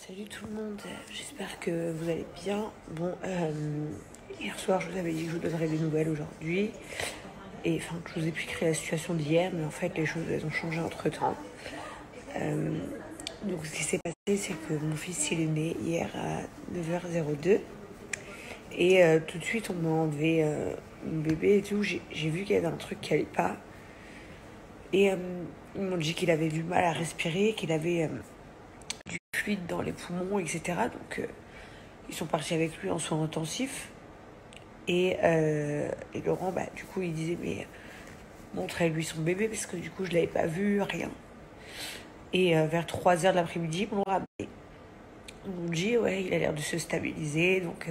Salut tout le monde, j'espère que vous allez bien. Bon, hier soir je vous avais dit que je vous donnerais des nouvelles aujourd'hui. Et enfin que je vous ai pu créer la situation d'hier, mais en fait les choses elles ont changé entre temps. Donc ce qui s'est passé c'est que mon fils il est né hier à 9h02. Et tout de suite on m'a enlevé mon bébé et tout. J'ai vu qu'il y avait un truc qui allait pas. Et ils m'ont dit qu'il avait du mal à respirer, qu'il avait du fluide dans les poumons, etc. Donc ils sont partis avec lui en soins intensifs. Et Laurent, du coup, il disait, mais montrez-lui son bébé, parce que du coup, je l'avais pas vu, rien. Et vers 3h de l'après-midi, on l'a ramené. Ils m'ont dit, ouais, il a l'air de se stabiliser, donc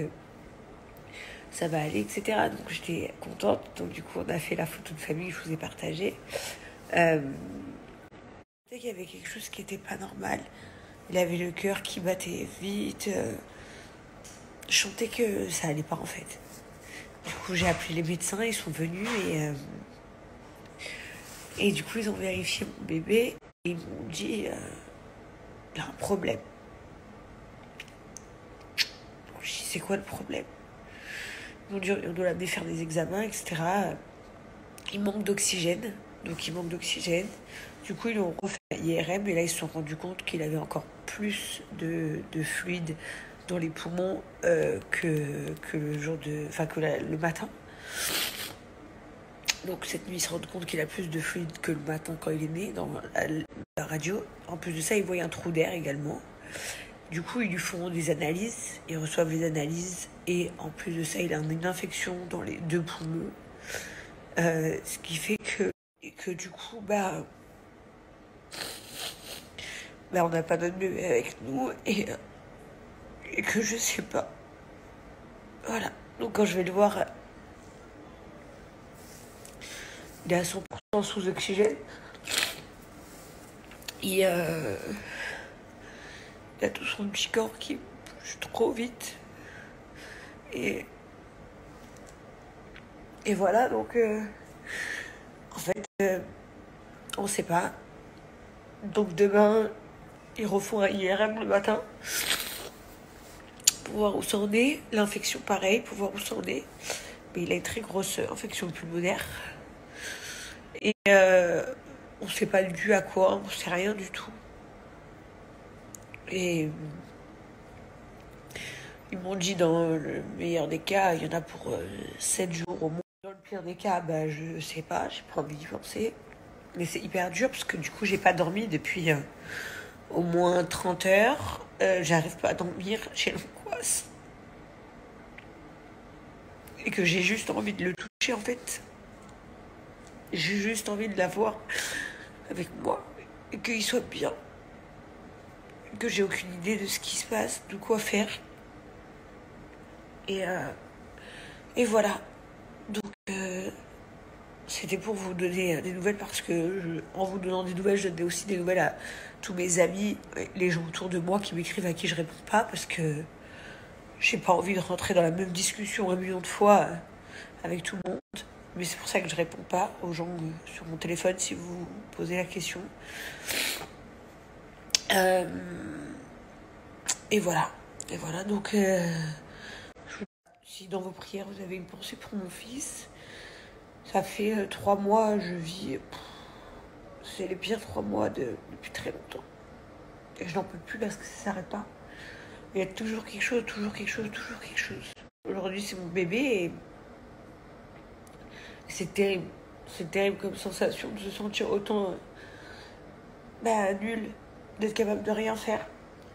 ça va aller, etc. Donc j'étais contente. Donc du coup, on a fait la photo de famille que je vous ai partagée. Je sais qu'il y avait quelque chose qui n'était pas normal. Il avait le cœur qui battait vite. Je sentais que ça allait pas, en fait. Du coup, j'ai appelé les médecins, ils sont venus et du coup, ils ont vérifié mon bébé et ils m'ont dit il a un problème. Donc, je dis c'est quoi le problème? Ils m'ont dit on doit l'amener faire des examens, etc. Il manque d'oxygène, donc il manque d'oxygène. Du coup, ils l'ont refait à l'IRM et là, ils se sont rendus compte qu'il avait encore plus de fluide dans les poumons que le jour le matin. Donc cette nuit, il se rend compte qu'il a plus de fluide que le matin quand il est né dans la radio. En plus de ça, il voit un trou d'air également. Du coup, ils lui font des analyses, ils reçoivent les analyses et en plus de ça, il a une infection dans les deux poumons. Ce qui fait que du coup, on n'a pas notre bébé avec nous et que je sais pas. Voilà. Donc quand je vais le voir, il est à 100% sous oxygène. Il a tout son petit corps qui bouge trop vite. Et voilà, donc en fait, on sait pas. Donc demain, ils refont un IRM le matin pour voir où ça en est. L'infection, pareil, pour voir où ça en est. Mais il a une très grosse infection pulmonaire. Et on sait pas dû à quoi, on sait rien du tout. Et ils m'ont dit dans le meilleur des cas, il y en a pour 7 jours au moins. Dans le pire des cas, je sais pas, j'ai pas envie d'y penser. Mais c'est hyper dur parce que du coup, j'ai pas dormi depuis au moins 30 heures. J'arrive pas à dormir, j'ai l'angoisse. Et que j'ai juste envie de le toucher en fait. J'ai juste envie de l'avoir avec moi. Et qu'il soit bien. Et que j'ai aucune idée de ce qui se passe, de quoi faire. Et voilà. Donc, c'était pour vous donner des nouvelles parce que en vous donnant des nouvelles, je donne aussi des nouvelles à tous mes amis, les gens autour de moi qui m'écrivent à qui je réponds pas parce que j'ai pas envie de rentrer dans la même discussion 1 million de fois avec tout le monde. Mais c'est pour ça que je réponds pas aux gens sur mon téléphone si vous posez la question. Et voilà. Et voilà, donc si dans vos prières vous avez une pensée pour mon fils, ça fait 3 mois, je vis. C'est les pires 3 mois depuis très longtemps. Et je n'en peux plus parce que ça s'arrête pas. Il y a toujours quelque chose, toujours quelque chose, toujours quelque chose. Aujourd'hui, c'est mon bébé et c'est terrible. C'est terrible comme sensation de se sentir autant nul, d'être capable de rien faire,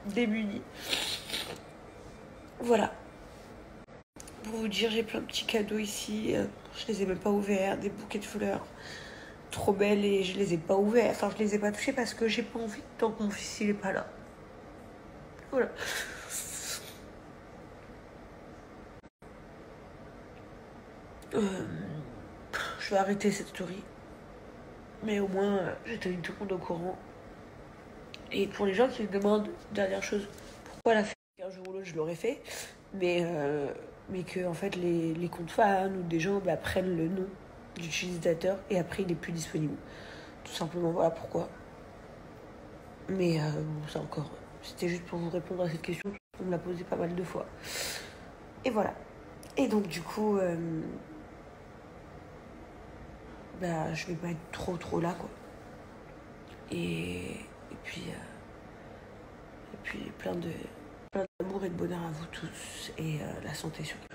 démuni. Voilà. Pour vous dire, j'ai plein de petits cadeaux ici. Je les ai même pas ouverts, des bouquets de fleurs trop belles et je les ai pas ouverts. Enfin, je les ai pas touchés parce que j'ai pas envie tant que mon fils il est pas là. Voilà. Je vais arrêter cette story. Mais au moins, j'ai tenu tout le monde au courant. Et pour les gens qui me demandent, dernière chose, pourquoi la faire un jour ou l'autre, je l'aurais fait. Mais que en fait, les comptes fans ou des gens prennent le nom d'utilisateur et après, il n'est plus disponible. Tout simplement, voilà pourquoi. Mais c'est encore C'était juste pour vous répondre à cette question. On me l'a posée pas mal de fois. Et voilà. Et donc du coup, je vais pas être trop là, quoi. Et puis plein d'amour et de bonheur à vous tous. Et la santé surtout.